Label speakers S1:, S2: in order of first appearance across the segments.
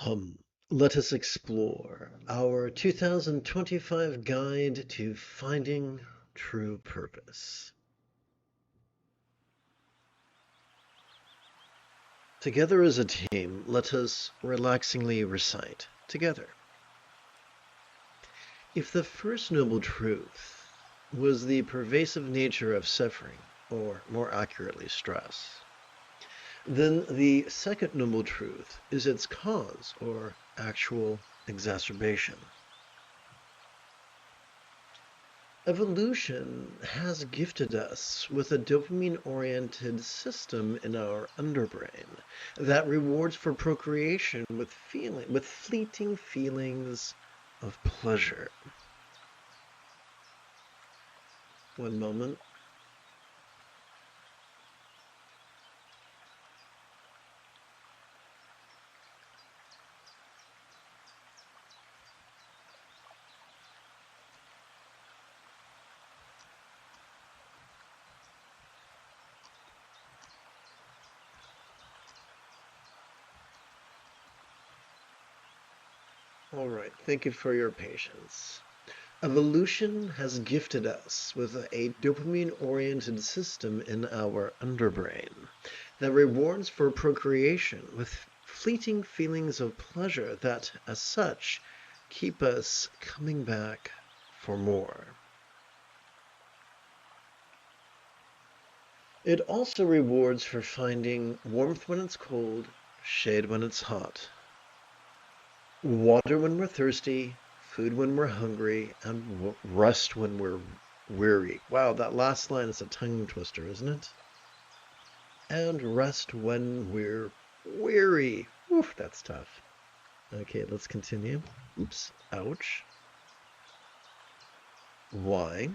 S1: Hum, Let us explore our 2025 guide to finding true purpose. Together as a team, let us relaxingly recite together. If the first noble truth was the pervasive nature of suffering, or more accurately, stress, then the second noble truth is its cause, or actual exacerbation. Evolution has gifted us with a dopamine-oriented system in our underbrain that rewards for procreation with fleeting feelings of pleasure. One moment. All right, thank you for your patience. Evolution has gifted us with a dopamine-oriented system in our underbrain that rewards for procreation with fleeting feelings of pleasure that, as such, keep us coming back for more. It also rewards for finding warmth when it's cold, shade when it's hot, water when we're thirsty, food when we're hungry, and rest when we're weary. Wow, that last line is a tongue twister, isn't it? And rest when we're weary. Oof, that's tough. Okay, let's continue. Oops, ouch. Why?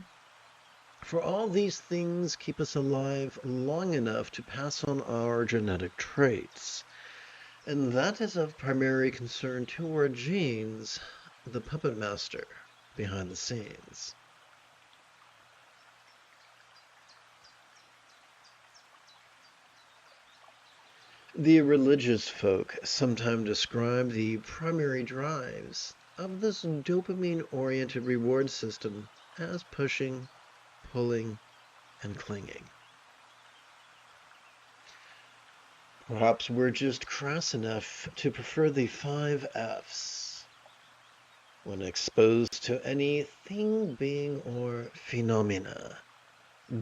S1: For all these things keep us alive long enough to pass on our genetic traits. And that is of primary concern to our genes, the puppet master behind the scenes. The religious folk sometimes describe the primary drives of this dopamine-oriented reward system as pushing, pulling, and clinging. Perhaps we're just crass enough to prefer the 5 F's when exposed to any thing, being, or phenomena.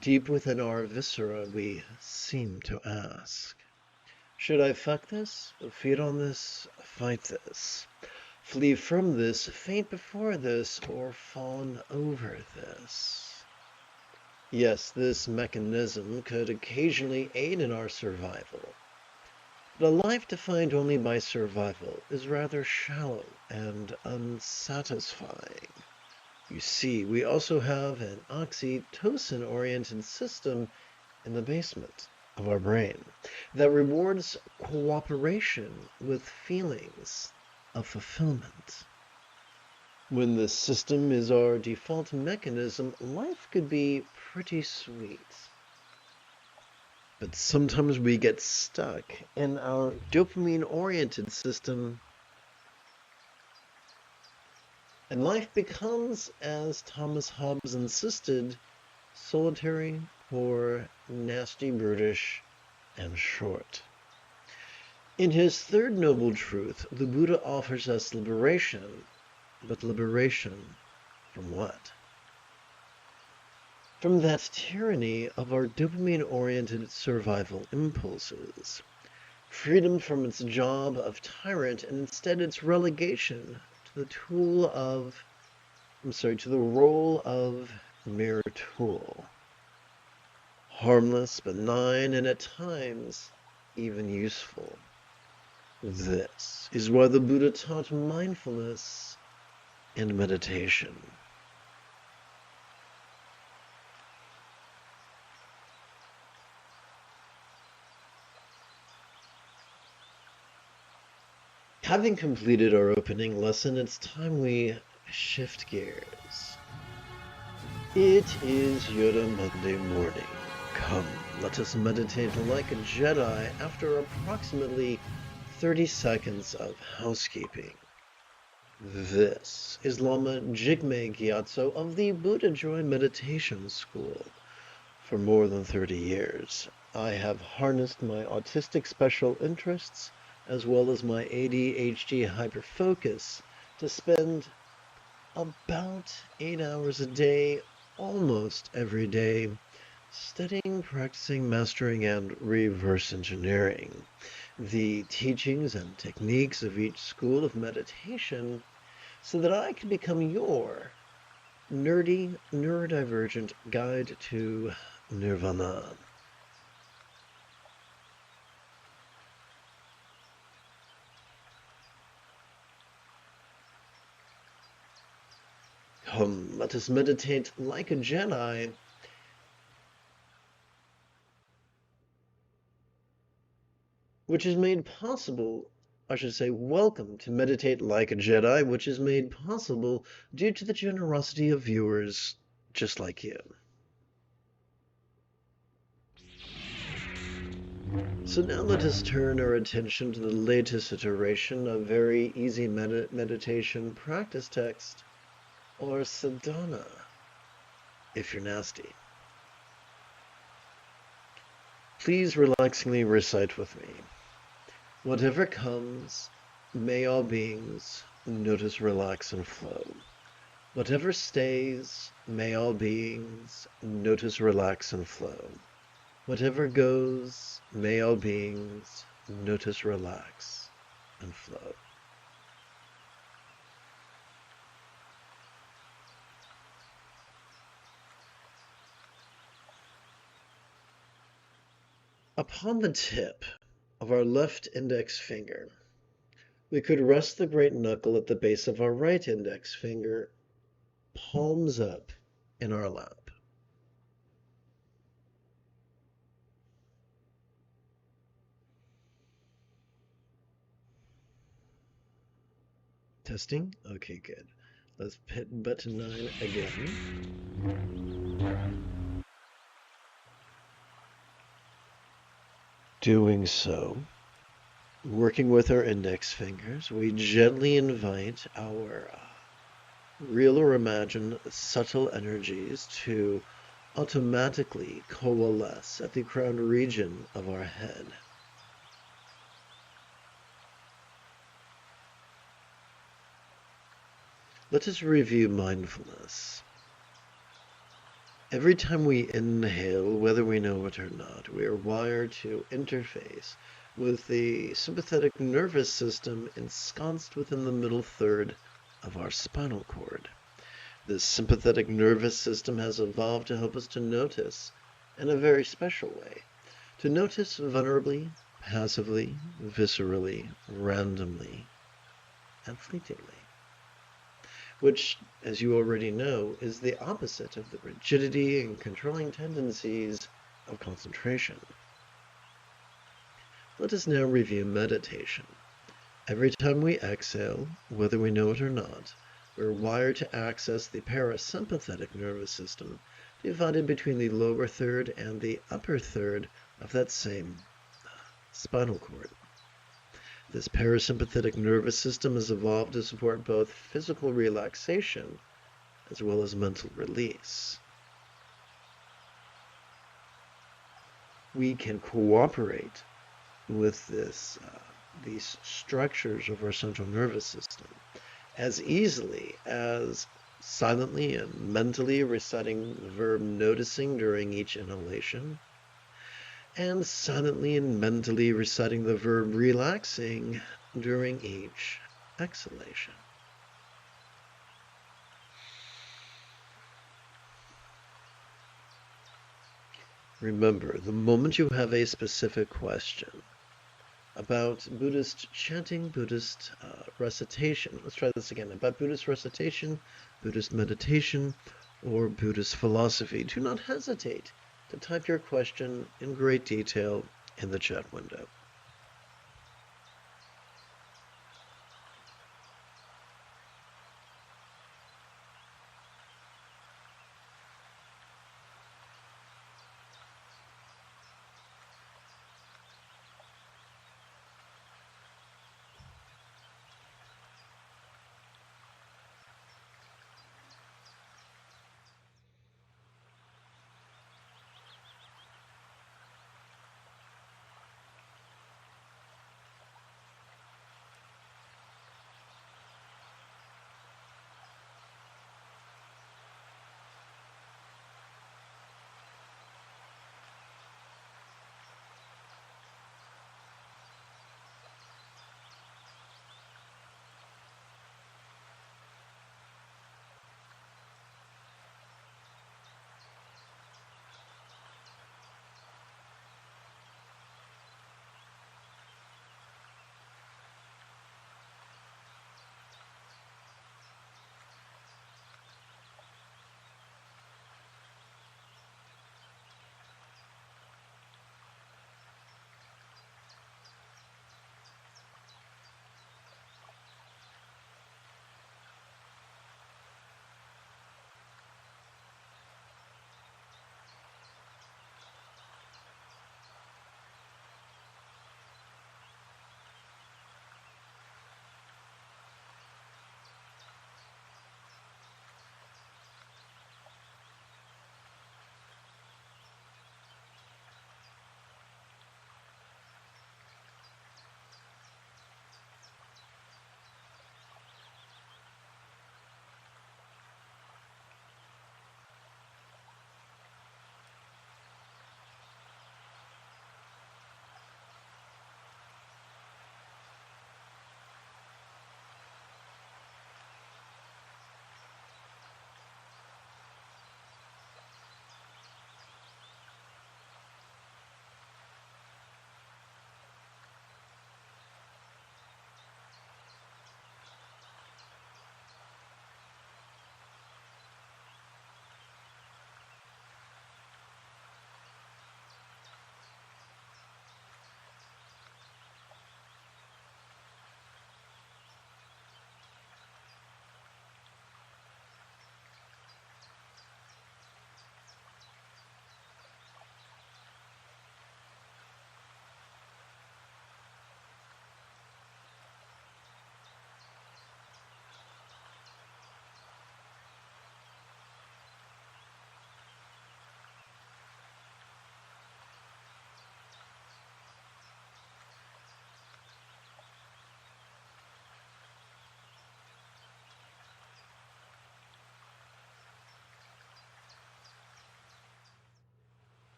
S1: Deep within our viscera, we seem to ask, should I fuck this, feed on this, fight this, flee from this, faint before this, or fawn over this? Yes, this mechanism could occasionally aid in our survival. But a life defined only by survival is rather shallow and unsatisfying. You see, we also have an oxytocin-oriented system in the basement of our brain that rewards cooperation with feelings of fulfillment. When this system is our default mechanism, life could be pretty sweet. But sometimes we get stuck in our dopamine-oriented system, and life becomes, as Thomas Hobbes insisted, solitary, poor, nasty, brutish, and short. In his third noble truth, the Buddha offers us liberation, but liberation from what? From that tyranny of our dopamine-oriented survival impulses. Freedom from its job of tyrant and instead its relegation to the role of mere tool. Harmless, benign, and at times even useful. This is why the Buddha taught mindfulness and meditation. Having completed our opening lesson, it's time we shift gears. It is Yoda Monday morning. Come, let us meditate like a Jedi after approximately 30 seconds of housekeeping. This is Lama Jigme Gyatso of the Buddha Joy Meditation School. For more than 30 years, I have harnessed my autistic special interests as well as my ADHD hyperfocus to spend about 8 hours a day, almost every day, studying, practicing, mastering, and reverse engineering the teachings and techniques of each school of meditation so that I can become your nerdy, neurodivergent guide to nirvana. Come, let us meditate like a Jedi. Which is made possible, I should say, welcome to Meditate Like a Jedi, which is made possible due to the generosity of viewers just like you. So now let us turn our attention to the latest iteration of very easy meditation practice text, or sadhana, if you're nasty. Please relaxingly recite with me. Whatever comes, may all beings notice, relax, and flow. Whatever stays, may all beings notice, relax, and flow. Whatever goes, may all beings notice, relax, and flow. Upon the tip of our left index finger, we could rest the great knuckle at the base of our right index finger, palms up in our lap. Testing? Okay, good. Let's hit button 9 again. Doing so, working with our index fingers, we gently invite our real or imagined subtle energies to automatically coalesce at the crown region of our head. Let us review mindfulness. Every time we inhale, whether we know it or not, we are wired to interface with the sympathetic nervous system ensconced within the middle third of our spinal cord. This sympathetic nervous system has evolved to help us to notice in a very special way. To notice vulnerably, passively, viscerally, randomly, and fleetingly. Which, as you already know, is the opposite of the rigidity and controlling tendencies of concentration. Let us now review meditation. Every time we exhale, whether we know it or not, we're wired to access the parasympathetic nervous system, divided between the lower third and the upper third of that same spinal cord. This parasympathetic nervous system has evolved to support both physical relaxation as well as mental release. We can cooperate with these structures of our central nervous system as easily as silently and mentally reciting the verb noticing during each inhalation, and silently and mentally reciting the verb relaxing during each exhalation. Remember, the moment you have a specific question about Buddhist chanting, Buddhist recitation, let's try this again, about Buddhist recitation, Buddhist meditation, or Buddhist philosophy, do not hesitate to type your question in great detail in the chat window.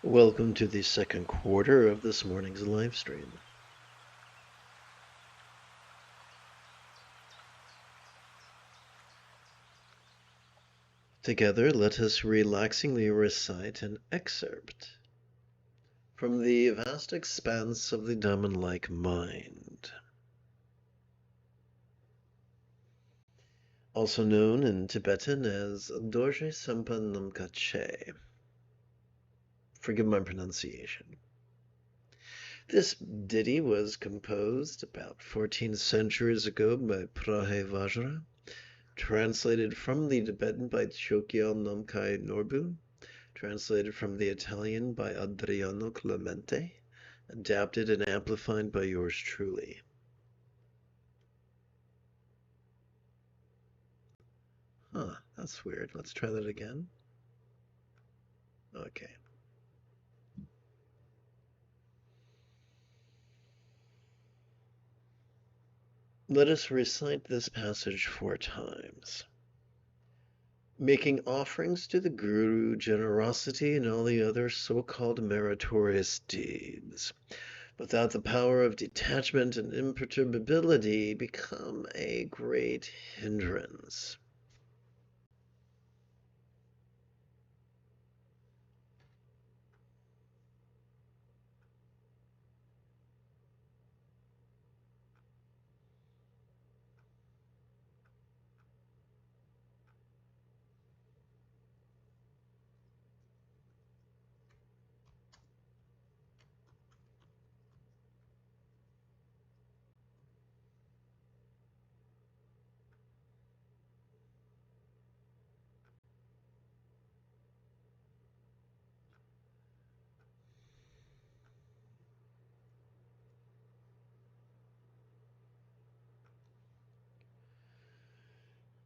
S1: Welcome to the second quarter of this morning's live stream. Together, let us relaxingly recite an excerpt from the vast expanse of the diamond-like mind, also known in Tibetan as Dorje Sampan Namkache. Forgive my pronunciation. This ditty was composed about 14 centuries ago by Prahe Vajra, translated from the Tibetan by Chogyal Namkai Norbu, translated from the Italian by Adriano Clemente, adapted and amplified by yours truly. That's weird. Let's try that again. Okay. Let us recite this passage 4 times. Making offerings to the Guru, generosity, and all the other so-called meritorious deeds, without the power of detachment and imperturbability, become a great hindrance.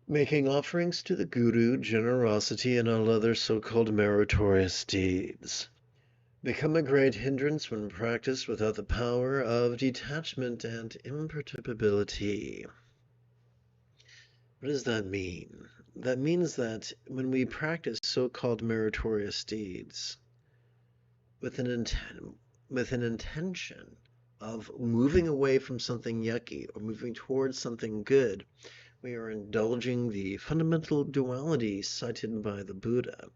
S1: Making offerings to the Guru, generosity, and all other so-called meritorious deeds become a great hindrance when practiced without the power of detachment and imperturbability. What does that mean? That means that when we practice so-called meritorious deeds with an intention of moving away from something yucky or moving towards something good, we are indulging the fundamental duality cited by the Buddha.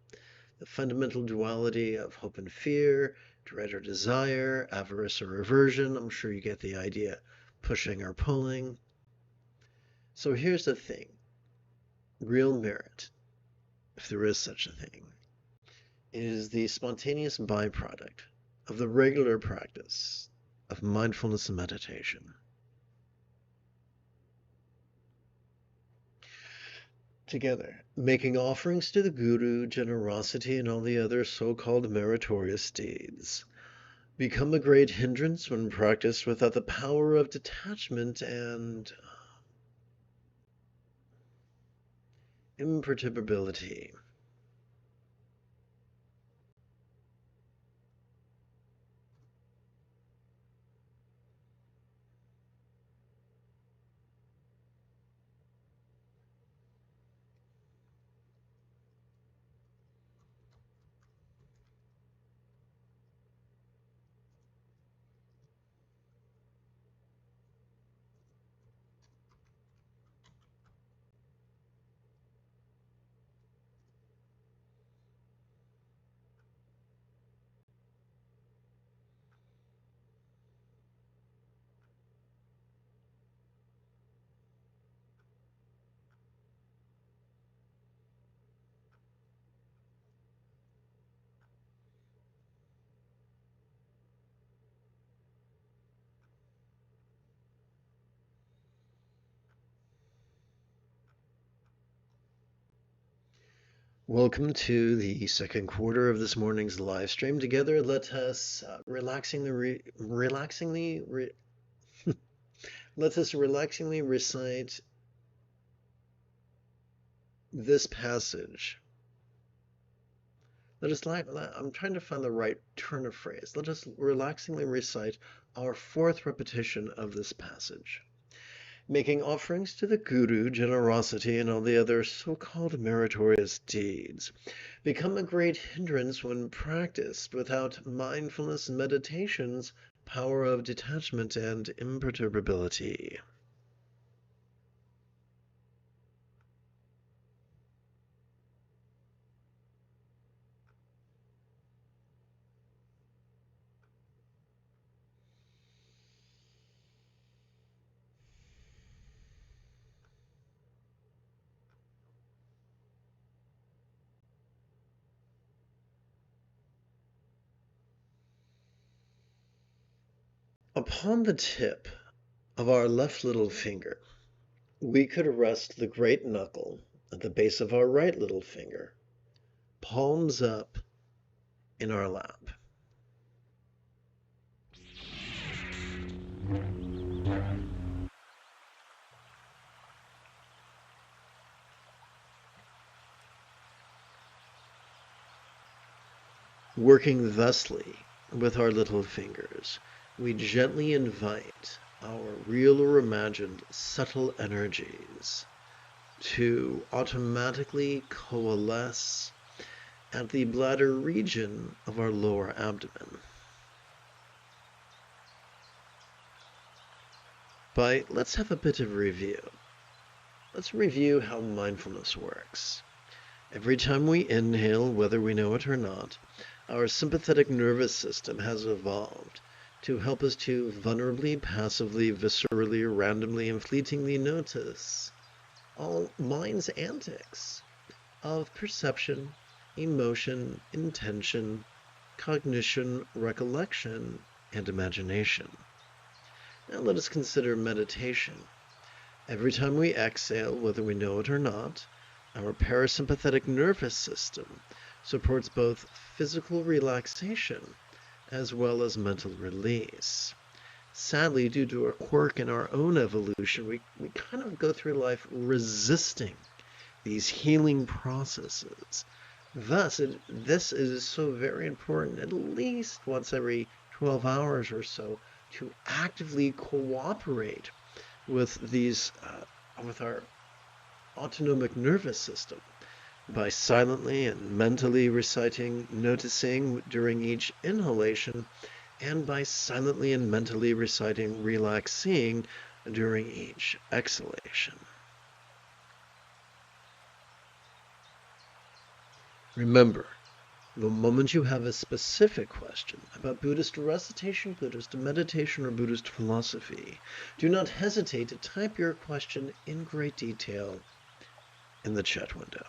S1: The fundamental duality of hope and fear, dread or desire, avarice or aversion. I'm sure you get the idea. Pushing or pulling. So here's the thing. Real merit, if there is such a thing, is the spontaneous byproduct of the regular practice of mindfulness and meditation. Together, making offerings to the Guru, generosity, and all the other so-called meritorious deeds become a great hindrance when practiced without the power of detachment and imperturbability. Welcome to the second quarter of this morning's live stream. Together, let us relaxingly recite this passage. I'm trying to find the right turn of phrase. Let us relaxingly recite our fourth repetition of this passage. Making offerings to the guru, generosity, and all the other so-called meritorious deeds become a great hindrance when practiced without mindfulness and meditation's power of detachment and imperturbability. Upon the tip of our left little finger, we could rest the great knuckle at the base of our right little finger, palms up in our lap. Working thusly with our little fingers, we gently invite our real or imagined subtle energies to automatically coalesce at the bladder region of our lower abdomen. Let's have a bit of review. Let's review how mindfulness works. Every time we inhale, whether we know it or not, our sympathetic nervous system has evolved to help us to vulnerably, passively, viscerally, randomly, and fleetingly notice all mind's antics of perception, emotion, intention, cognition, recollection, and imagination. Now let us consider meditation. Every time we exhale, whether we know it or not, our parasympathetic nervous system supports both physical relaxation as well as mental release. Sadly, due to a quirk in our own evolution, we kind of go through life resisting these healing processes. Thus, this is so very important, at least once every 12 hours or so, to actively cooperate with with our autonomic nervous system by silently and mentally reciting, noticing during each inhalation, and by silently and mentally reciting, relaxing during each exhalation. Remember, the moment you have a specific question about Buddhist recitation, Buddhist meditation, or Buddhist philosophy, do not hesitate to type your question in great detail in the chat window.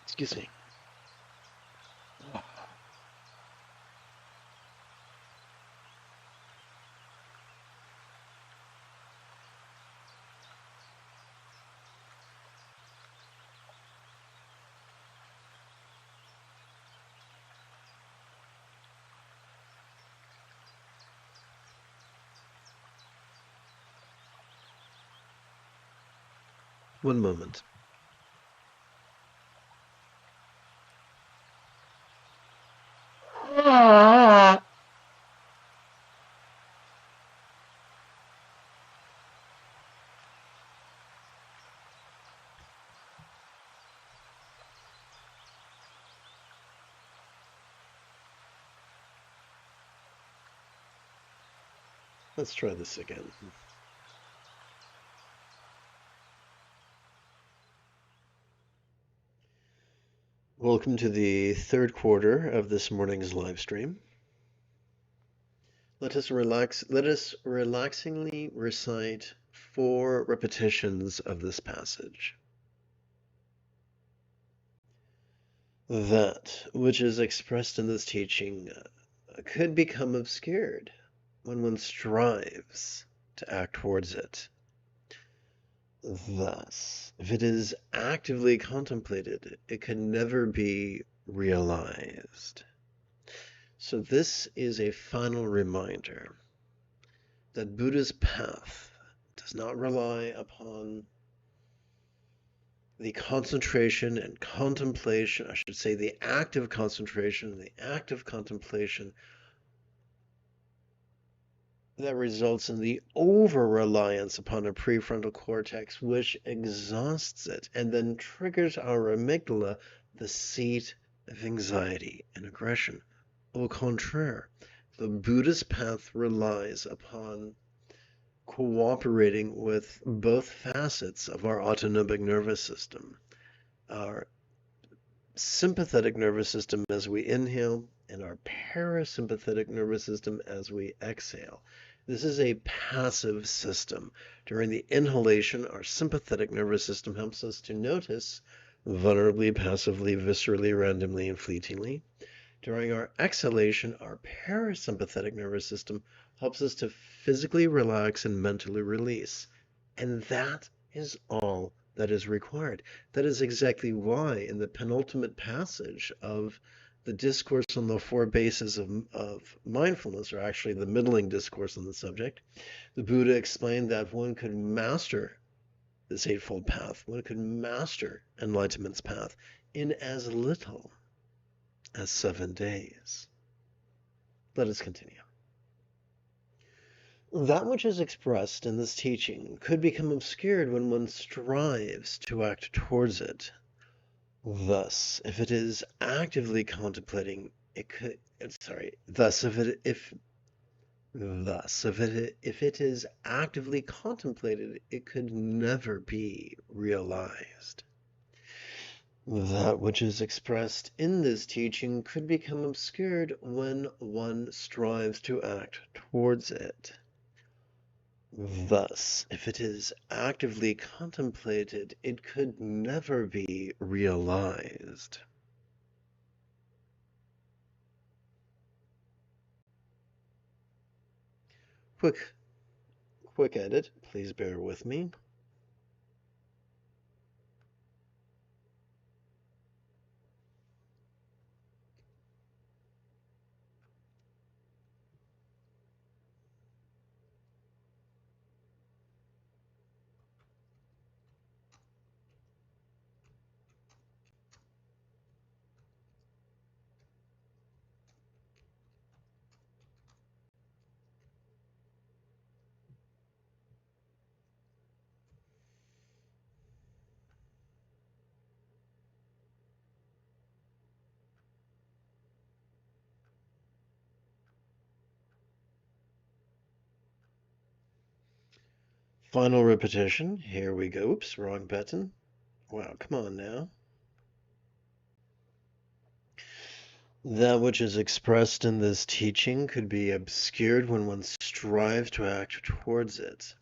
S1: Excuse me. One moment. Let's try this again. Welcome to the third quarter of this morning's live stream. Let us relaxingly recite 4 repetitions of this passage. That which is expressed in this teaching could become obscured when one strives to act towards it. Thus, if it is actively contemplated, it can never be realized. So this is a final reminder that Buddha's path does not rely upon the concentration and contemplation, I should say the active concentration and the active contemplation that results in the over-reliance upon a prefrontal cortex, which exhausts it and then triggers our amygdala, the seat of anxiety and aggression. Au contraire, the Buddhist path relies upon cooperating with both facets of our autonomic nervous system, our sympathetic nervous system as we inhale, and our parasympathetic nervous system as we exhale. This is a passive system. During the inhalation, our sympathetic nervous system helps us to notice vulnerably, passively, viscerally, randomly, and fleetingly. During our exhalation, our parasympathetic nervous system helps us to physically relax and mentally release. And that is all that is required. That is exactly why in the penultimate passage of the discourse on the 4 bases of mindfulness, or actually the middling discourse on the subject, the Buddha explained that one could master this Eightfold Path, one could master enlightenment's path in as little as 7 days. Let us continue. That which is expressed in this teaching could become obscured when one strives to act towards it. Thus, if it is actively contemplating, it could, thus if it is actively contemplated, it could never be realized. That which is expressed in this teaching could become obscured when one strives to act towards it. Thus, if it is actively contemplated, it could never be realized. Quick edit, please bear with me. Final repetition. Here we go. Oops, wrong button. Wow, come on now. That which is expressed in this teaching could be obscured when one strives to act towards it.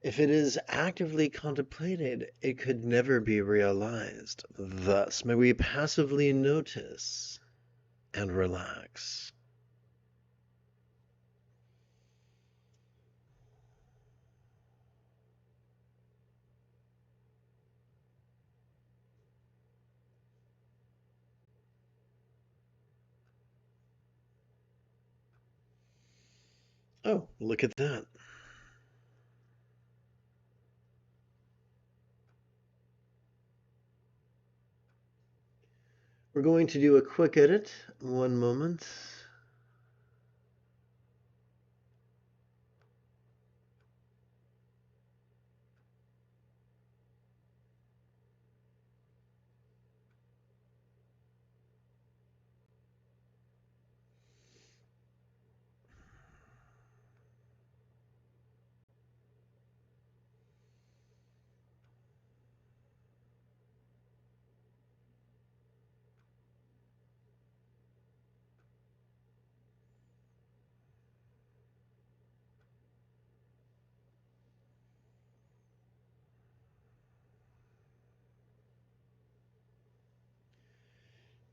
S1: If it is actively contemplated, it could never be realized. Thus, may we passively notice and relax. Oh, look at that. We're going to do a quick edit. One moment.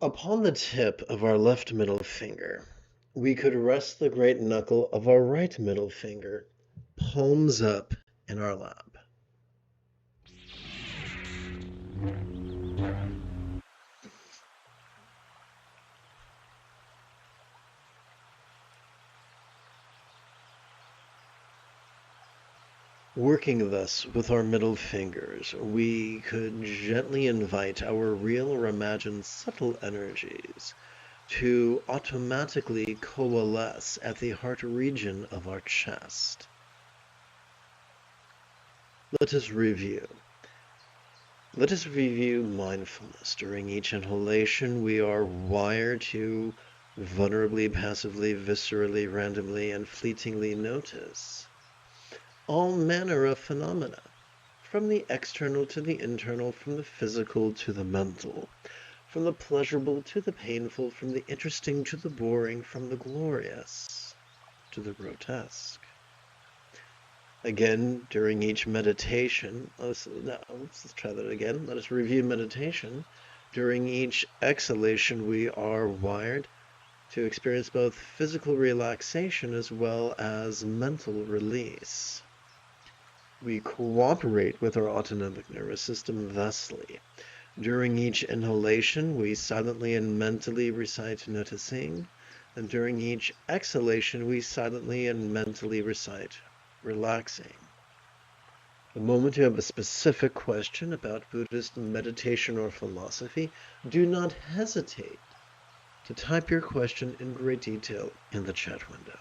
S1: Upon the tip of our left middle finger, we could rest the great knuckle of our right middle finger, palms up in our lap. Working thus with our middle fingers, we could gently invite our real or imagined subtle energies to automatically coalesce at the heart region of our chest. Let us review. Let us review mindfulness. During each inhalation, we are wired to vulnerably, passively, viscerally, randomly, and fleetingly notice all manner of phenomena, from the external to the internal, from the physical to the mental, from the pleasurable to the painful, from the interesting to the boring, from the glorious to the grotesque. Again, during each meditation, let's try that again. Let us review meditation. During each exhalation, we are wired to experience both physical relaxation as well as mental release. We cooperate with our autonomic nervous system thusly. During each inhalation, we silently and mentally recite noticing, and during each exhalation, we silently and mentally recite relaxing. The moment you have a specific question about Buddhist meditation or philosophy, do not hesitate to type your question in great detail in the chat window.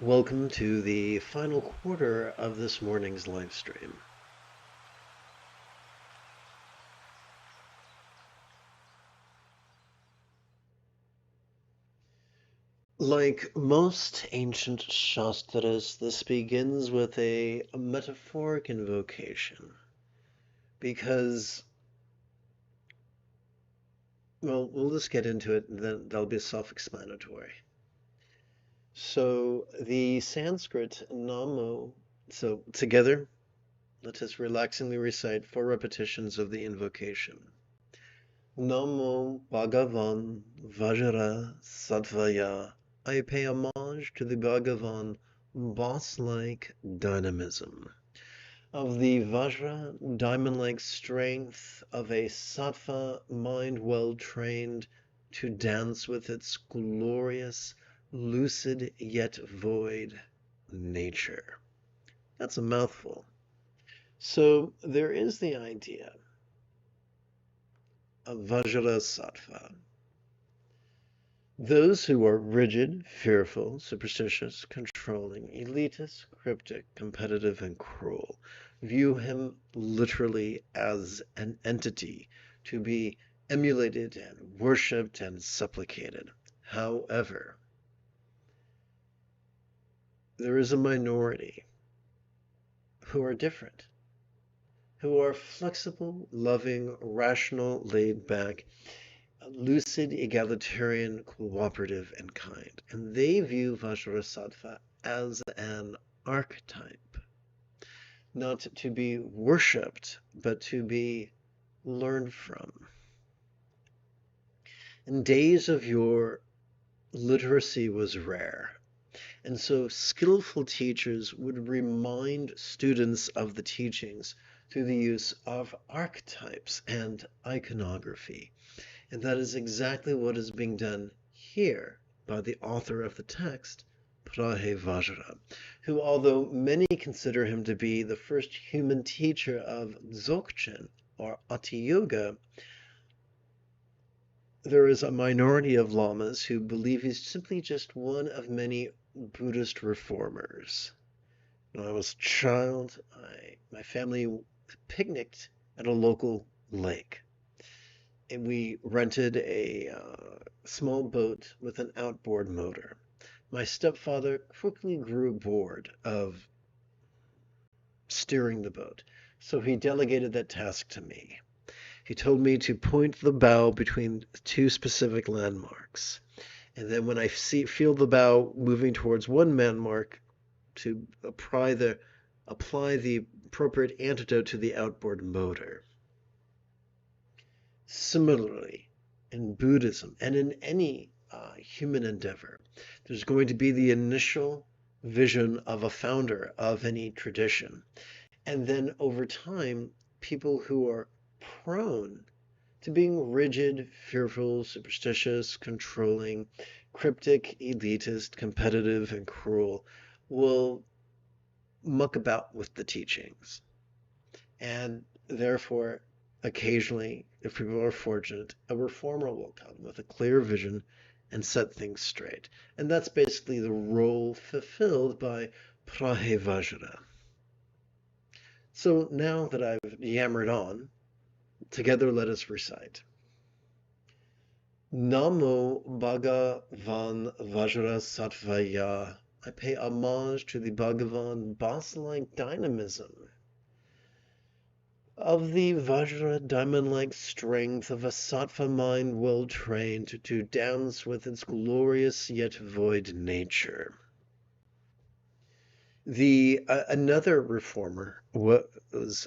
S1: Welcome to the final quarter of this morning's live stream. Like most ancient Shastras, this begins with a metaphoric invocation because, well, we'll just get into it and then that'll be self-explanatory. So the Sanskrit Namo, so together, let us relaxingly recite 4 repetitions of the invocation. Namo Bhagavan Vajra Sattvaya. I pay homage to the Bhagavan boss-like dynamism of the Vajra diamond-like strength of a Sattva mind well-trained to dance with its glorious, lucid yet void nature. That's a mouthful. So there is the idea of Vajra Sattva. Those who are rigid, fearful, superstitious, controlling, elitist, cryptic, competitive, and cruel view him literally as an entity to be emulated and worshipped and supplicated. However, there is a minority who are different, who are flexible, loving, rational, laid back, lucid, egalitarian, cooperative, and kind. And they view Vajrasattva as an archetype, not to be worshipped, but to be learned from. In days of yore, literacy was rare. And so skillful teachers would remind students of the teachings through the use of archetypes and iconography. And that is exactly what is being done here by the author of the text, Prahevajra, who, although many consider him to be the first human teacher of Dzogchen, or Ati Yoga, there is a minority of lamas who believe he's simply just one of many Buddhist reformers. When I was a child, my family picnicked at a local lake. And we rented a small boat with an outboard motor. My stepfather quickly grew bored of steering the boat, so he delegated that task to me. He told me to point the bow between 2 specific landmarks, and then when I feel the bow moving towards one landmark, to apply the appropriate antidote to the outboard motor. Similarly, in Buddhism and in any human endeavor, there's going to be the initial vision of a founder of any tradition. And then over time, people who are prone to being rigid, fearful, superstitious, controlling, cryptic, elitist, competitive, and cruel will muck about with the teachings. And therefore, occasionally, if people are fortunate, a reformer will come with a clear vision and set things straight. And that's basically the role fulfilled by Prahevajra. So now that I've yammered on, together let us recite. Namo Bhagavan Vajra Sattvaya. I pay homage to the Bhagavan boss-like dynamism of the Vajra diamond-like strength of a Sattva mind well-trained to dance with its glorious yet void nature. Another reformer was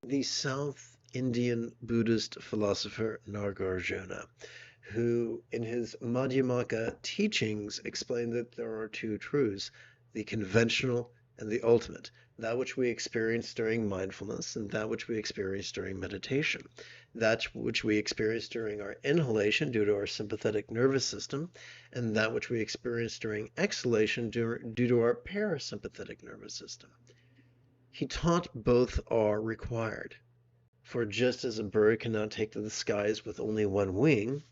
S1: the South Indian Buddhist philosopher Nagarjuna, who in his Madhyamaka teachings explained that there are 2 truths, the conventional and the ultimate, that which we experience during mindfulness and that which we experience during meditation, that which we experience during our inhalation due to our sympathetic nervous system, and that which we experience during exhalation due to our parasympathetic nervous system. He taught both are required. For just as a bird cannot take to the skies with only one wing,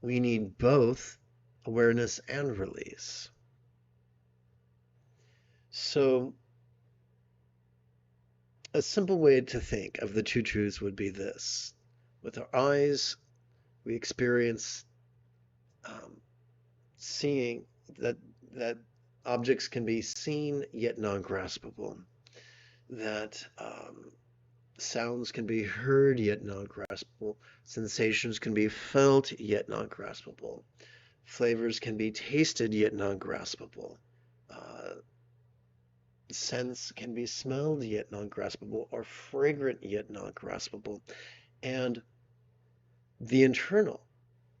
S1: we need both awareness and release. So, a simple way to think of the two truths would be this. With our eyes, we experience seeing that that objects can be seen yet non-graspable, that sounds can be heard yet non-graspable, sensations can be felt yet non-graspable, flavors can be tasted yet non-graspable, uh, scents can be smelled yet non-graspable, or fragrant yet non-graspable, and the internal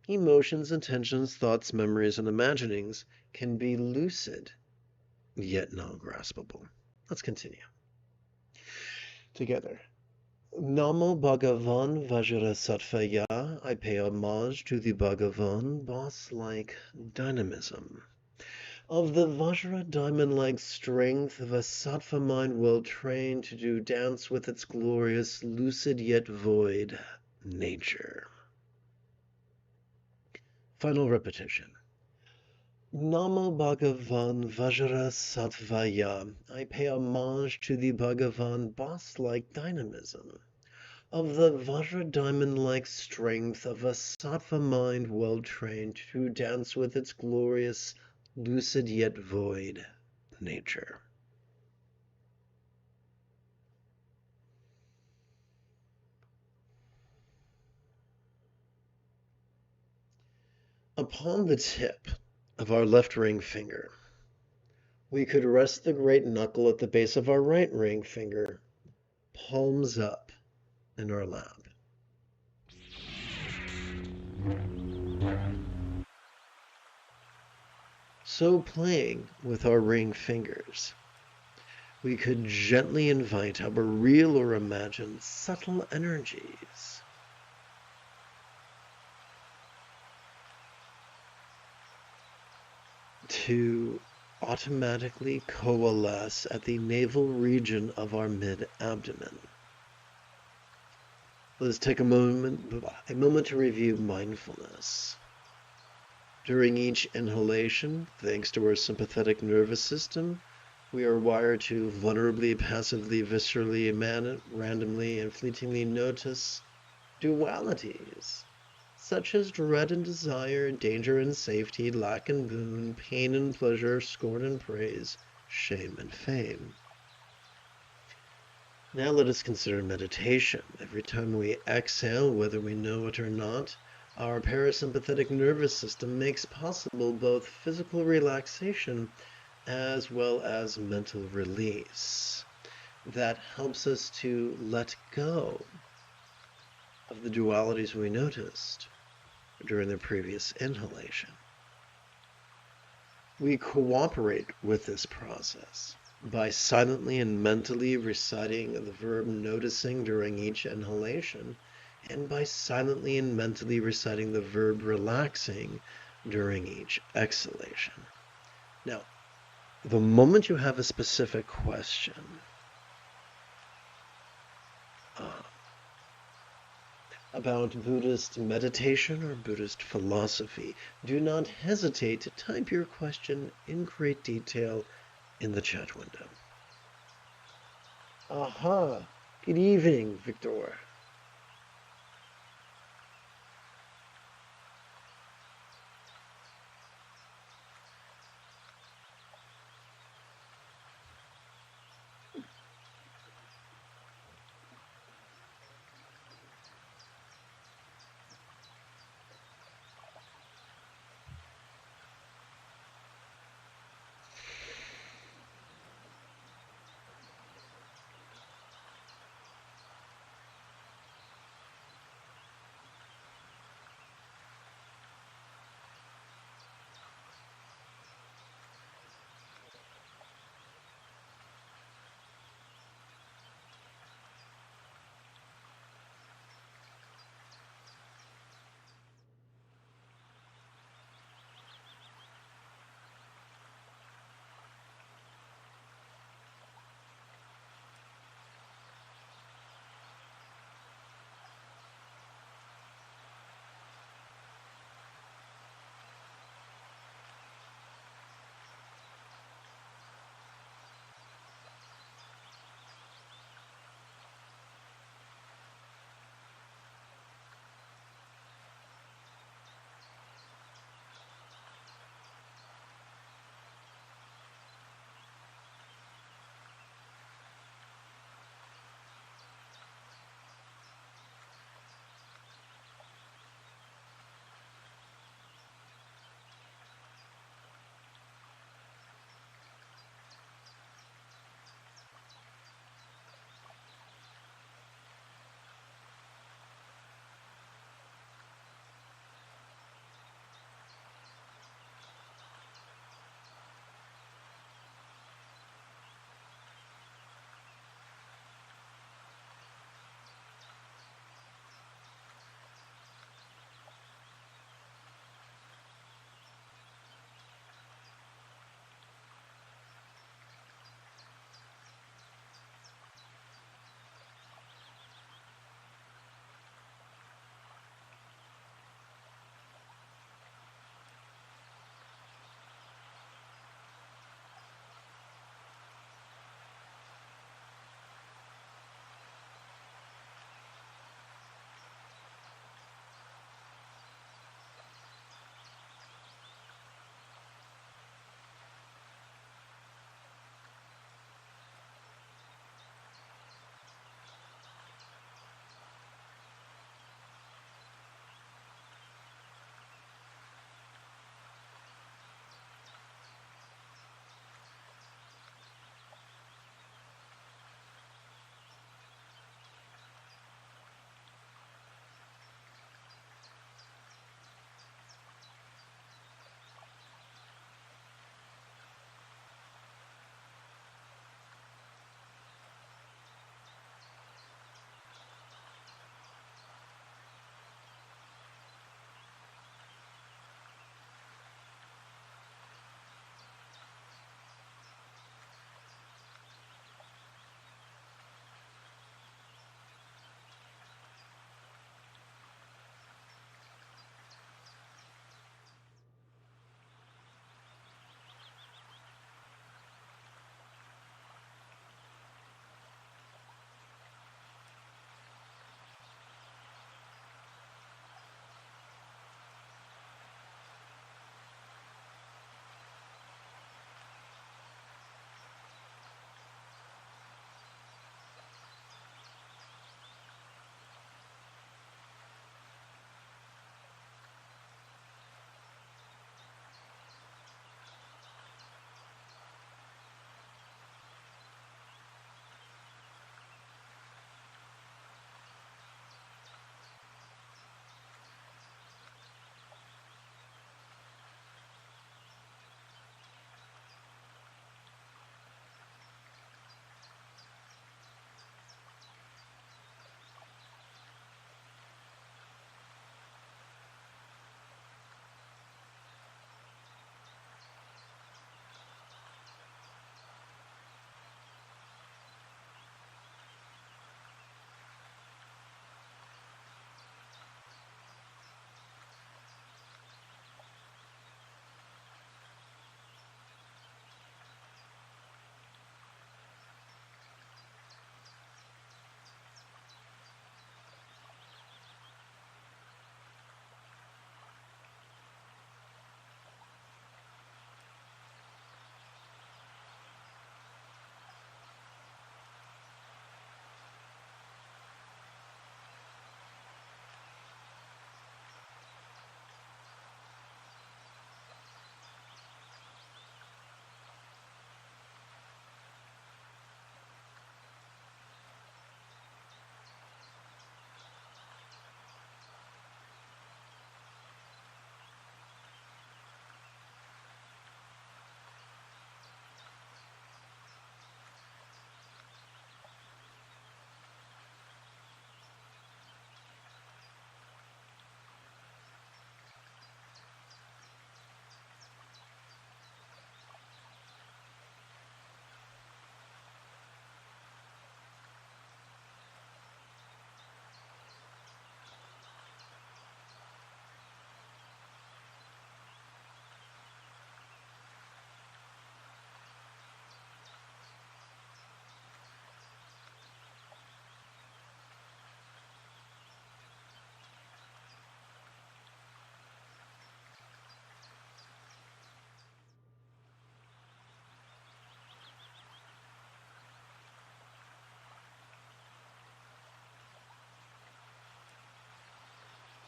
S1: emotions, intentions, thoughts, memories, and imaginings can be lucid yet non-graspable. Let's continue. Together. Namo Bhagavan Vajrasattva. I pay homage to the Bhagavan, boss-like dynamism. Of the Vajra diamond-like strength of a sattva mind well trained to dance with its glorious, lucid yet void nature. Final repetition. Namo Bhagavan Vajrasattva. I pay homage to the Bhagavan, boss-like dynamism. Of the Vajra diamond-like strength of a sattva mind well trained to dance with its glorious, lucid yet void nature. Upon the tip of our left ring finger, we could rest the great knuckle at the base of our right ring finger, palms up in our lap. So playing with our ring fingers, we could gently invite our real or imagined subtle energies to automatically coalesce at the navel region of our mid-abdomen. Let's take a moment to review mindfulness. During each inhalation, thanks to our sympathetic nervous system, we are wired to vulnerably, passively, viscerally, randomly, and fleetingly notice dualities, such as dread and desire, danger and safety, lack and boon, pain and pleasure, scorn and praise, shame and fame. Now let us consider meditation. Every time we exhale, whether we know it or not, our parasympathetic nervous system makes possible both physical relaxation as well as mental release. That helps us to let go of the dualities we noticed during the previous inhalation. We cooperate with this process by silently and mentally reciting the verb noticing during each inhalation, and by silently and mentally reciting the verb relaxing during each exhalation. Now, the moment you have a specific question, about Buddhist meditation or Buddhist philosophy, do not hesitate to type your question in great detail in the chat window. Aha! Good evening, Victor.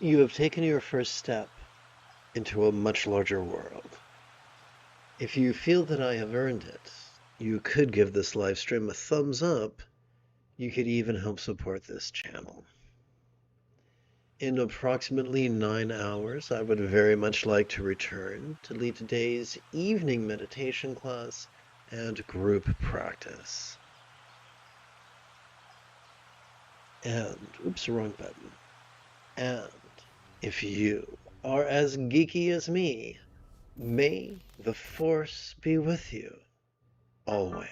S1: You have taken your first step into a much larger world. If you feel that I have earned it, you could give this live stream a thumbs up. You could even help support this channel. In approximately 9 hours, I would very much like to return to lead today's evening meditation class and group practice. And, oops, wrong button. And if you are as geeky as me, may the Force be with you always.